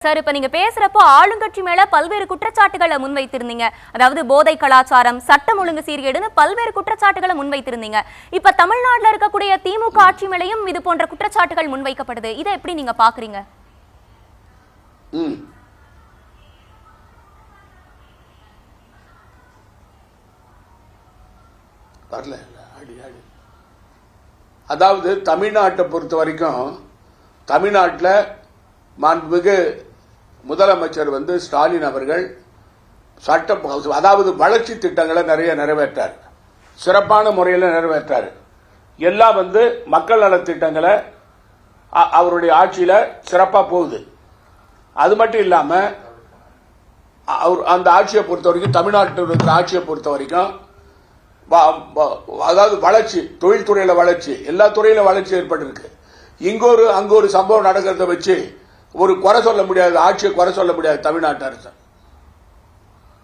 Sir, இப்ப நீங்க பேசுறப்போ ஆளுங்கட்சி மேல பல்வேறு குற்றச்சாட்டுகளை முன்வைத்திருந்தீங்க. அதாவது போதை கலாச்சாரம், சட்டம் ஒழுங்கு சீர்கேடுன்னு பல்வேறு குற்றச்சாட்டுகளை முன்வைத்திருந்தீங்க. இப்ப தமிழ்நாட்டில் இருக்கக்கூடிய திமுக ஆட்சி மேலையும் இது போன்ற குற்றச்சாட்டுகள் முன்வைக்கப்படுது. இதை எப்படி நீங்க பாக்குறீங்க? அதாவது தமிழ்நாட்டை பொறுத்த வரைக்கும் தமிழ்நாட்டில் மாண்புமிகு முதலமைச்சர் ஸ்டாலின் அவர்கள் சட்டம், அதாவது வளர்ச்சி திட்டங்களை நிறைய நிறைவேற்றார், சிறப்பான முறையில் நிறைவேற்றார். எல்லாம் மக்கள் நல திட்டங்களை அவருடைய ஆட்சியில சிறப்பா போகுது. அது மட்டும் இல்லாம அந்த ஆட்சியை பொறுத்த வரைக்கும், தமிழ்நாட்டில் இருக்கிற ஆட்சியை பொறுத்த வரைக்கும், அதாவது வளர்ச்சி, தொழில்துறையில வளர்ச்சி, எல்லா துறையில வளர்ச்சி ஏற்பட்டிருக்கு. இங்கொரு அங்கொரு சம்பவம் நடக்கிறத வச்சு ஒரு குறை சொல்ல முடியாது, ஆட்சியை குறை சொல்ல முடியாது தமிழ்நாட்டு அரசு.